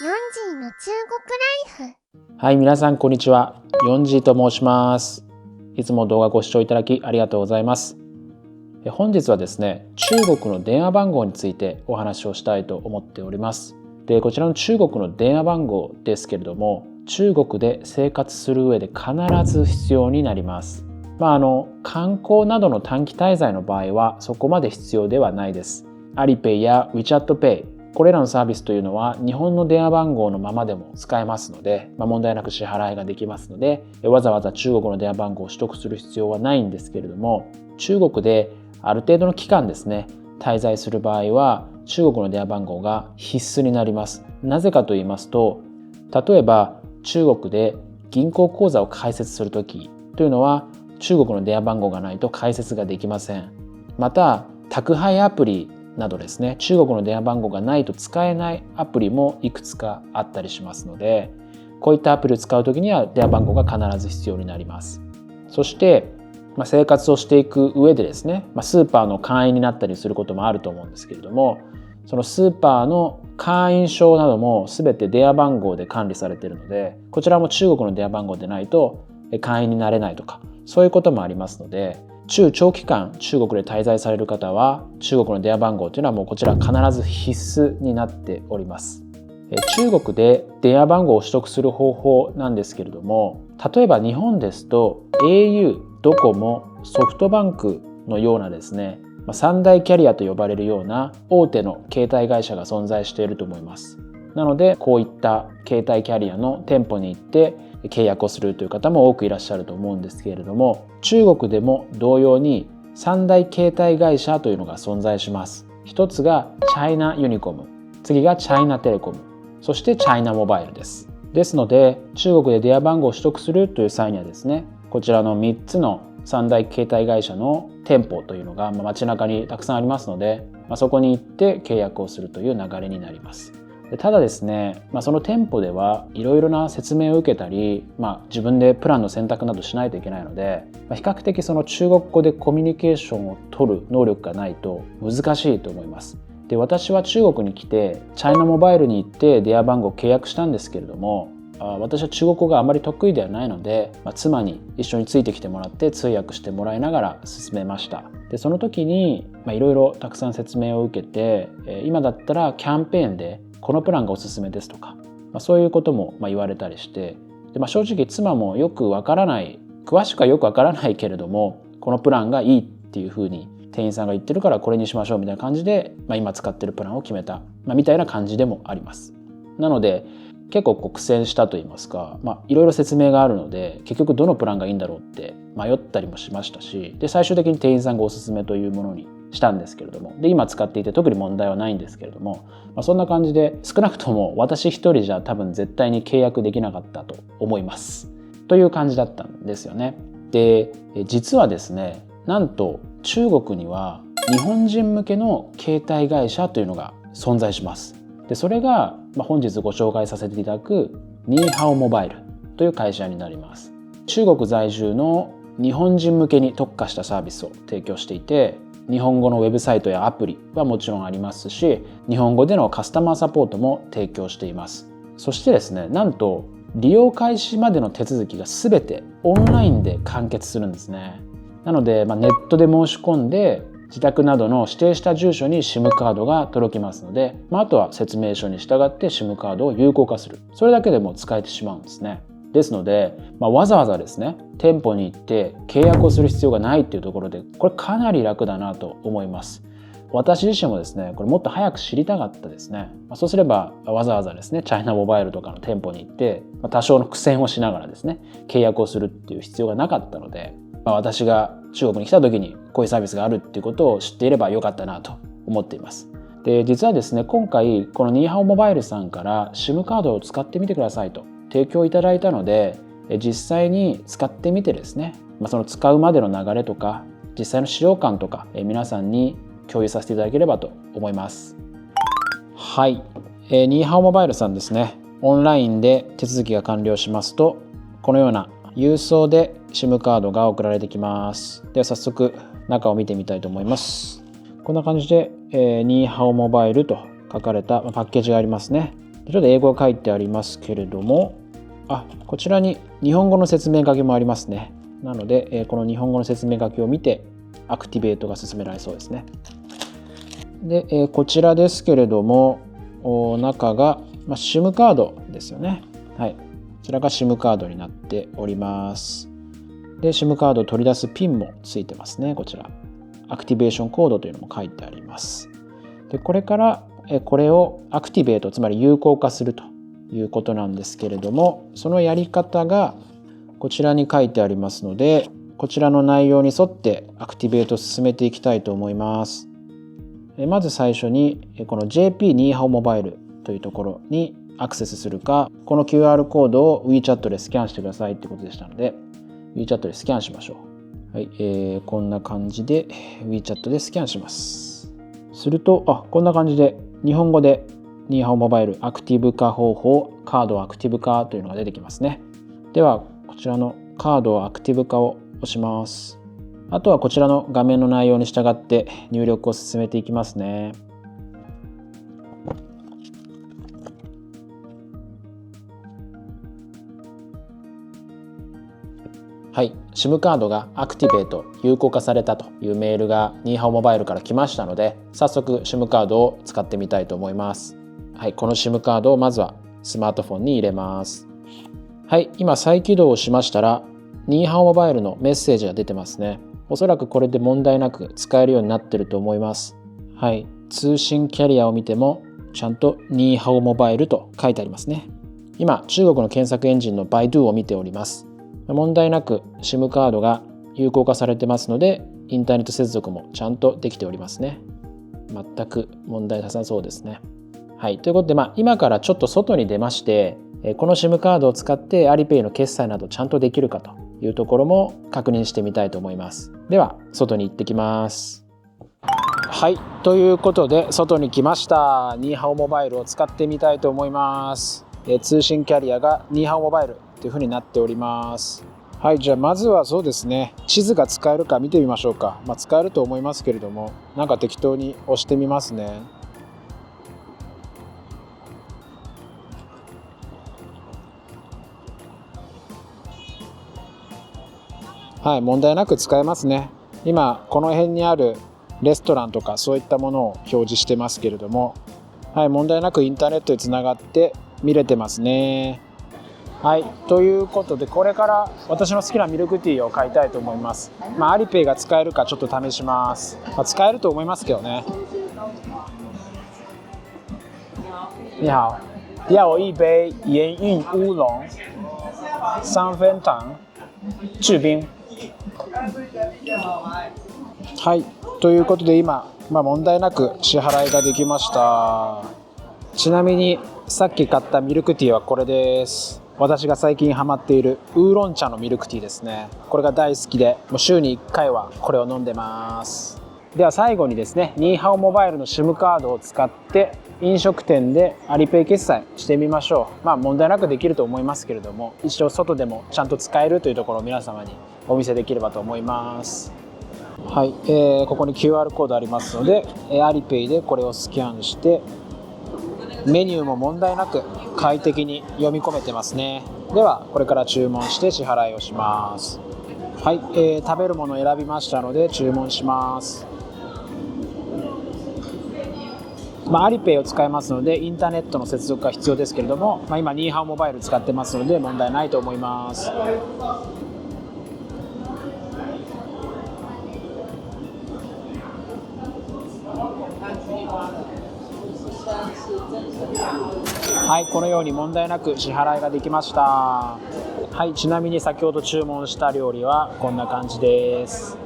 ヨンジーの中国ライフ。はい、皆さんこんにちは。ヨンジーと申します。いつも動画ご視聴いただきありがとうございます。本日はですね、中国の電話番号についてお話をしたいと思っております。で、こちらの中国の電話番号ですけれども、中国で生活する上で必ず必要になります。観光などの短期滞在の場合はそこまで必要ではないです。アリペイや WeChat Pay、これらのサービスというのは日本の電話番号のままでも使えますので、問題なく支払いができますので、わざわざ中国の電話番号を取得する必要はないんですけれども、中国である程度の期間ですね、滞在する場合は中国の電話番号が必須になります。なぜかと言いますと、例えば中国で銀行口座を開設するときというのは中国の電話番号がないと開設ができません。また宅配アプリなどですね、中国の電話番号がないと使えないアプリもいくつかあったりしますので、こういったアプリを使うときには電話番号が必ず必要になります。そして生活をしていく上でですね、スーパーの会員になったりすることもあると思うんですけれども、そのスーパーの会員証なども全て電話番号で管理されているので、こちらも中国の電話番号でないと会員になれないとか、そういうこともありますので、長期間中国で滞在される方は中国の電話番号というのはもうこちら必ず必須になっております。中国で電話番号を取得する方法なんですけれども、例えば日本ですと au、ドコモ、ソフトバンクのようなですね、三大キャリアと呼ばれるような大手の携帯会社が存在していると思います。なのでこういった携帯キャリアの店舗に行って契約をするという方も多くいらっしゃると思うんですけれども、中国でも同様に三大携帯会社というのが存在します。一つがチャイナユニコム、次がチャイナテレコム、そしてチャイナモバイルです。ですので中国で電話番号を取得するという際にはですね、こちらの3つの三大携帯会社の店舗というのが街中にたくさんありますので、そこに行って契約をするという流れになります。ただですね、その店舗ではいろいろな説明を受けたり、自分でプランの選択などしないといけないので、比較的その中国語でコミュニケーションを取る能力がないと難しいと思います。で、私は中国に来てチャイナモバイルに行って電話番号を契約したんですけれども、私は中国語があまり得意ではないので、妻に一緒についてきてもらって通訳してもらいながら進めました。で、その時にいろいろたくさん説明を受けて、今だったらキャンペーンでこのプランがおすすめですとか、そういうことも言われたりして、で、正直妻もよくわからない、詳しくはよくわからないけれども、このプランがいいっていうふうに店員さんが言ってるからこれにしましょうみたいな感じで、今使ってるプランを決めた、みたいな感じでもあります。なので結構苦戦したと言いますか、いろいろ説明があるので結局どのプランがいいんだろうって迷ったりもしましたし、で最終的に店員さんがおすすめというものにしたんですけれども、で今使っていて特に問題はないんですけれども、そんな感じで少なくとも私一人じゃ多分絶対に契約できなかったと思いますという感じだったんですよね。で、実はですね、なんと中国には日本人向けの携帯会社というのが存在します。で、それが本日ご紹介させていただくニーハオモバイルという会社になります。中国在住の日本人向けに特化したサービスを提供していて、日本語のウェブサイトやアプリはもちろんありますし、日本語でのカスタマーサポートも提供しています。そしてですね、なんと利用開始までの手続きが全てオンラインで完結するんですね。なので、ネットで申し込んで自宅などの指定した住所に SIM カードが届きますので、あとは説明書に従って SIM カードを有効化する、それだけでも使えてしまうんですね。ですので、わざわざですね、店舗に行って契約をする必要がないっていうところで、これかなり楽だなと思います。私自身もですね、これもっと早く知りたかったですね。そうすればわざわざですね、チャイナモバイルとかの店舗に行って多少の苦戦をしながらですね、契約をするっていう必要がなかったので、私が中国に来た時にこういうサービスがあるっていうことを知っていればよかったなと思っています。で、実はですね、今回このニーハオモバイルさんから SIM カードを使ってみてくださいと提供いただいたので、実際に使ってみてですね、その使うまでの流れとか実際の使用感とか皆さんに共有させていただければと思います。はい、ニーハオモバイルさんですね、オンラインで手続きが完了しますと、このような郵送で SIM カードが送られてきます。では早速中を見てみたいと思います。こんな感じで、ニーハオモバイルと書かれたパッケージがありますね。ちょっと英語が書いてありますけれども、こちらに日本語の説明書きもありますね。なので、この日本語の説明書きを見てアクティベートが進められそうですね。で、こちらですけれども、中が、SIM カードですよね。はい、こちらが SIM カードになっております。で、SIM カードを取り出すピンもついてますね。こちらアクティベーションコードというのも書いてあります。で、これからこれをアクティベート、つまり有効化するということなんですけれども、そのやり方がこちらに書いてありますので、こちらの内容に沿ってアクティベートを進めていきたいと思います。まず最初にこの JP ニーハオモバイルというところにアクセスするか、この QR コードを WeChat でスキャンしてくださいってことでしたので、 WeChat でスキャンしましょう。はい、こんな感じで WeChat でスキャンします。するとこんな感じで日本語でニーハオモバイルアクティブ化方法、カードアクティブ化というのが出てきますね。ではこちらのカードアクティブ化を押します。あとはこちらの画面の内容に従って入力を進めていきますね。はい、SIM カードがアクティベート有効化されたというメールがニーハオモバイルから来ましたので、早速 SIM カードを使ってみたいと思います。はい、この SIM カードをまずはスマートフォンに入れます。はい、今再起動をしましたらニーハオモバイルのメッセージが出てますね。おそらくこれで問題なく使えるようになっていると思います。はい、通信キャリアを見てもちゃんとニーハオモバイルと書いてありますね。今中国の検索エンジンのバイドゥを見ております。問題なく SIM カードが有効化されてますので、インターネット接続もちゃんとできておりますね。全く問題なさそうですね。はい、ということで、今からちょっと外に出まして、この SIM カードを使ってアリペイの決済などちゃんとできるかというところも確認してみたいと思います。では外に行ってきます。はい、ということで外に来ました。ニーハオモバイルを使ってみたいと思います。通信キャリアがニーハオモバイルというふうになっております。はい、じゃあまずはそうですね、地図が使えるか見てみましょうか。使えると思いますけれども、なんか適当に押してみますね。はい、問題なく使えますね。今この辺にあるレストランとかそういったものを表示してますけれども、はい、問題なくインターネットにつながって見れてますね。はい、ということでこれから私の好きなミルクティーを買いたいと思います。アリペイが使えるかちょっと試します。使えると思いますけどね。你好，要我一杯盐韵乌龙3分糖制冰。はい、ということで今、問題なく支払いができました。ちなみにさっき買ったミルクティーはこれです。私が最近ハマっているウーロン茶のミルクティーですね。これが大好きで、もう週に1回はこれを飲んでます。では最後にですね、ニーハオモバイルの SIM カードを使って飲食店でアリペイ決済してみましょう。問題なくできると思いますけれども、一応外でもちゃんと使えるというところを皆様にお見せできればと思います。はい、ここに QR コードありますので、アリペイでこれをスキャンしてメニューも問題なく快適に読み込めてますね。ではこれから注文して支払いをします。はい、食べるものを選びましたので注文します。アリペイを使いますのでインターネットの接続が必要ですけれども、今ニーハオモバイル使ってますので問題ないと思います。はい、このように問題なく支払いができました。はい、ちなみに先ほど注文した料理はこんな感じです。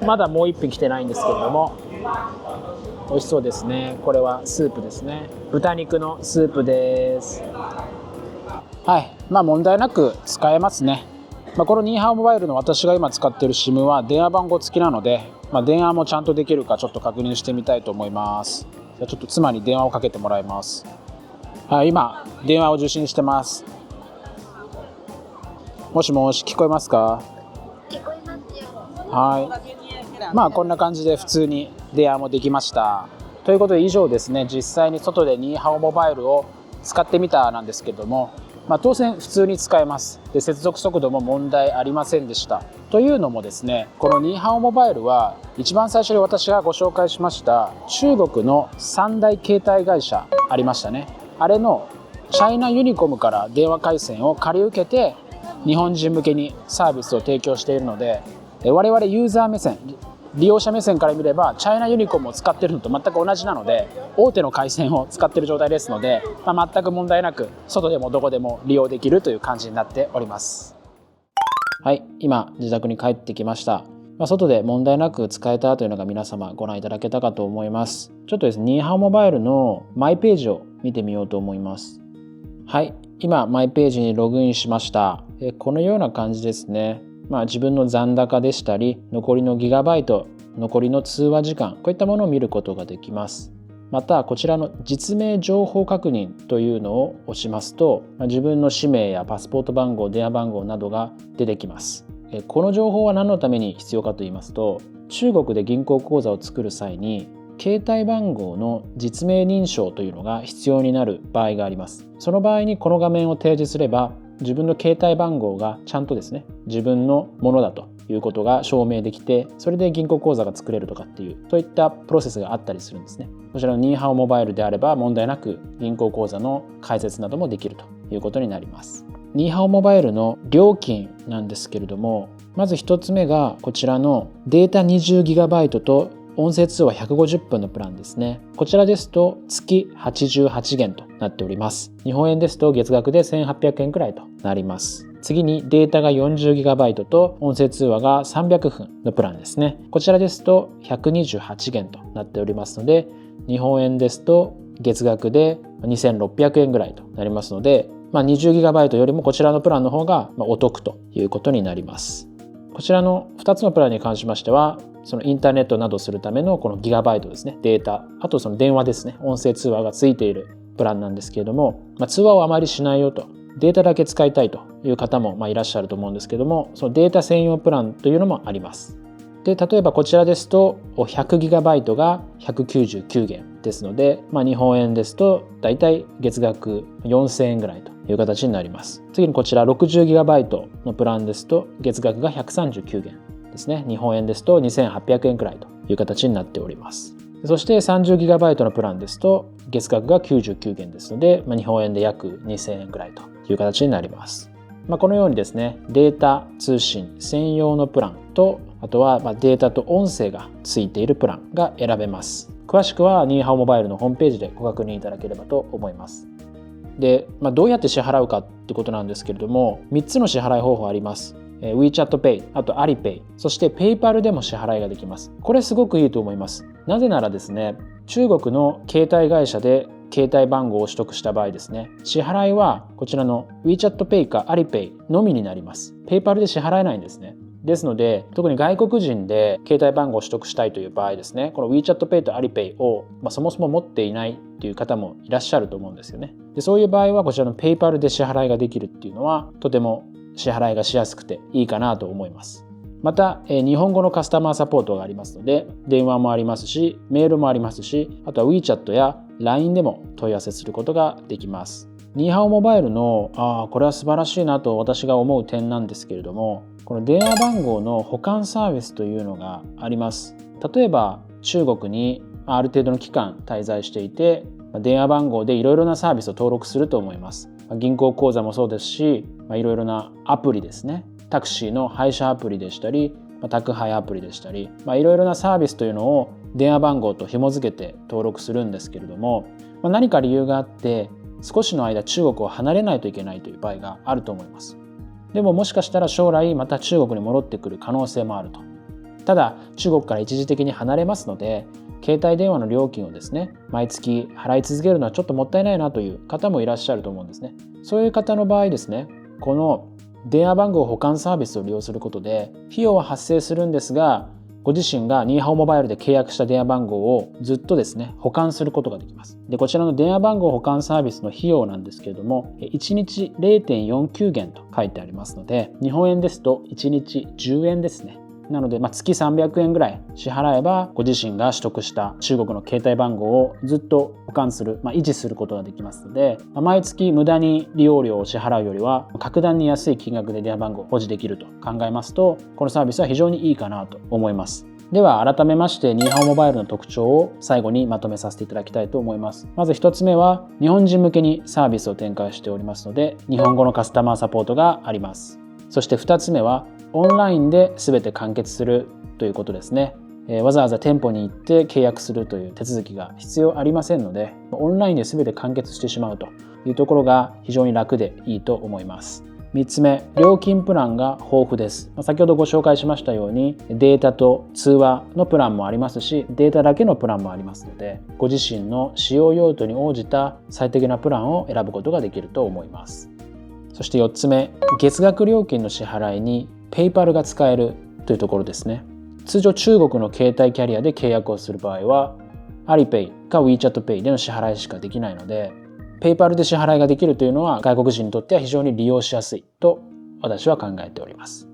まだもう一品来てないんですけれども、美味しそうですね。これはスープですね。豚肉のスープです。はい、問題なく使えますね。このニーハオモバイルの私が今使っている SIM は電話番号付きなので、電話もちゃんとできるかちょっと確認してみたいと思います。じゃあちょっと妻に電話をかけてもらいます。はい、今電話を受信してます。もしもし、聞こえますか？聞こえますよ。はい、こんな感じで普通に電話もできました。ということで以上ですね、実際に外でニーハオモバイルを使ってみたなんですけれども、当然普通に使えます。で、接続速度も問題ありませんでした。というのもですね、このニーハオモバイルは一番最初に私がご紹介しました中国の三大携帯会社ありましたね。あれのチャイナユニコムから電話回線を借り受けて日本人向けにサービスを提供しているので、我々ユーザー目線、利用者目線から見ればチャイナユニコムを使っているのと全く同じなので、大手の回線を使っている状態ですので、全く問題なく外でもどこでも利用できるという感じになっております。はい、今自宅に帰ってきました。外で問題なく使えたというのが皆様ご覧いただけたかと思います。ちょっとですね、ニーハオモバイルのマイページを見てみようと思います。はい、今マイページにログインしました。このような感じですね。自分の残高でしたり、残りのギガバイト、残りの通話時間、こういったものを見ることができます。またこちらの実名情報確認というのを押しますと、自分の氏名やパスポート番号、電話番号などが出てきます。この情報は何のために必要かと言いますと、中国で銀行口座を作る際に携帯番号の実名認証というのが必要になる場合があります。その場合にこの画面を提示すれば、自分の携帯番号がちゃんとですね、自分のものだということが証明できて、それで銀行口座が作れるとかっていう、そういったプロセスがあったりするんですね。こちらのニーハオモバイルであれば問題なく銀行口座の開設などもできるということになります。ニーハオモバイルの料金なんですけれども、まず1つ目がこちらのデータ 20GB と音声通話150分のプランですね。こちらですと月88元となっております。日本円ですと月額で1800円くらいとなります。次にデータが 40GB と音声通話が300分のプランですね。こちらですと128元となっておりますので、日本円ですと月額で2600円ぐらいとなりますので、20GB よりもこちらのプランの方がお得ということになります。こちらの2つのプランに関しましては、そのインターネットなどするためのこのギガバイトですね、データ、あとその電話ですね、音声通話がついているプランなんですけれども、通話をあまりしないよと、データだけ使いたいという方もいらっしゃると思うんですけども、そのデータ専用プランというのもあります。で、例えばこちらですと 100GB が199元ですので、日本円ですとだいたい月額4000円ぐらいという形になります。次にこちら 60GB のプランですと月額が139元ですね。日本円ですと2800円くらいという形になっております。そして 30GB のプランですと月額が99元ですので、日本円で約2000円くらいという形になります。このようにですね、データ通信専用のプランと、あとはデータと音声がついているプランが選べます。詳しくはニーハオモバイルのホームページでご確認いただければと思います。で、どうやって支払うかってことなんですけれども、3つの支払い方法あります。WeChat Pay、あと Alipay、そして PayPal でも支払いができます。これすごくいいと思います。なぜならですね、中国の携帯会社で携帯番号を取得した場合ですね、支払いはこちらの WeChat Pay か Alipay のみになります。PayPal で支払えないんですね。ですので、特に外国人で携帯番号を取得したいという場合ですね、この WeChat Pay と Alipay を、そもそも持っていないという方もいらっしゃると思うんですよね。で、そういう場合はこちらの PayPal で支払いができるっていうのはとても支払いがしやすくていいかなと思います。また、日本語のカスタマーサポートがありますので、電話もありますし、メールもありますし、あとは WeChat や LINE でも問い合わせすることができます。ニーハオモバイルのこれは素晴らしいなと私が思う点なんですけれども、この電話番号の保管サービスというのがあります。例えば中国にある程度の期間滞在していて、電話番号でいろいろなサービスを登録すると思います。銀行口座もそうですし、いろいろなアプリですね、タクシーの配車アプリでしたり、宅配アプリでしたり、いろいろなサービスというのを電話番号と紐付けて登録するんですけれども、何か理由があって少しの間中国を離れないといけないという場合があると思います。でももしかしたら将来また中国に戻ってくる可能性もあると。ただ中国から一時的に離れますので、携帯電話の料金をですね、毎月払い続けるのはちょっともったいないなという方もいらっしゃると思うんですね。そういう方の場合ですね、この電話番号保管サービスを利用することで費用は発生するんですが、ご自身がニーハオモバイルで契約した電話番号をずっとですね保管することができます。で、こちらの電話番号保管サービスの費用なんですけれども、1日 0.49 元と書いてありますので、日本円ですと1日10円ですね。なので、月300円ぐらい支払えばご自身が取得した中国の携帯番号をずっと保管する、維持することができますので、毎月無駄に利用料を支払うよりは格段に安い金額で電話番号を保持できると考えますと、このサービスは非常にいいかなと思います。では改めましてニーハオモバイルの特徴を最後にまとめさせていただきたいと思います。まず1つ目は日本人向けにサービスを展開しておりますので、日本語のカスタマーサポートがあります。そして2つ目はオンラインで全て完結するということですね。わざわざ店舗に行って契約するという手続きが必要ありませんので、オンラインで全て完結してしまうというところが非常に楽でいいと思います。3つ目、料金プランが豊富です。先ほどご紹介しましたようにデータと通話のプランもありますし、データだけのプランもありますので、ご自身の使用用途に応じた最適なプランを選ぶことができると思います。そして4つ目、月額料金の支払いにPayPalが使えるというところですね。通常中国の携帯キャリアで契約をする場合は Alipay か WeChatPay での支払いしかできないので、PayPal で支払いができるというのは外国人にとっては非常に利用しやすいと私は考えております。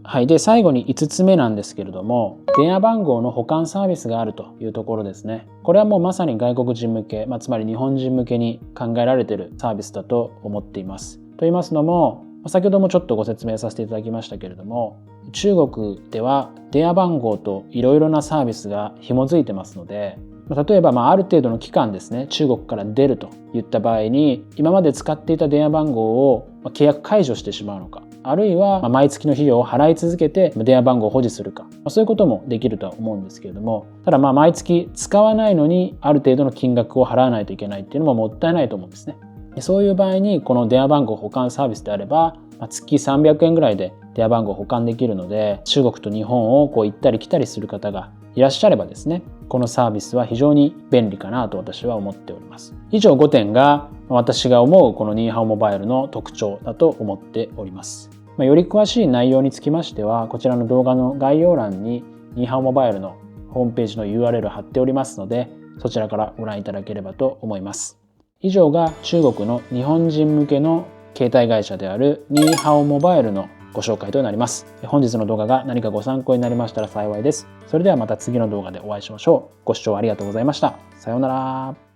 はい。で、最後に5つ目なんですけれども、電話番号の保管サービスがあるというところですね。これはもうまさに外国人向け、つまり日本人向けに考えられているサービスだと思っています。と言いますのも、先ほどもちょっとご説明させていただきましたけれども、中国では電話番号といろいろなサービスが紐づいてますので、例えばある程度の期間ですね、中国から出るといった場合に、今まで使っていた電話番号を契約解除してしまうのか、あるいは毎月の費用を払い続けて電話番号を保持するか、そういうこともできるとは思うんですけれども、ただ毎月使わないのにある程度の金額を払わないといけないっていうのももったいないと思うんですね。そういう場合にこの電話番号保管サービスであれば、月300円ぐらいで電話番号を保管できるので、中国と日本を行ったり来たりする方がいらっしゃればですね、このサービスは非常に便利かなと私は思っております。以上5点が私が思うこのニーハオモバイルの特徴だと思っております。より詳しい内容につきましては、こちらの動画の概要欄にニーハオモバイルのホームページの URL を貼っておりますので、そちらからご覧いただければと思います。以上が中国の日本人向けの携帯会社であるニーハオモバイルのご紹介となります。本日の動画が何かご参考になりましたら幸いです。それではまた次の動画でお会いしましょう。ご視聴ありがとうございました。さようなら。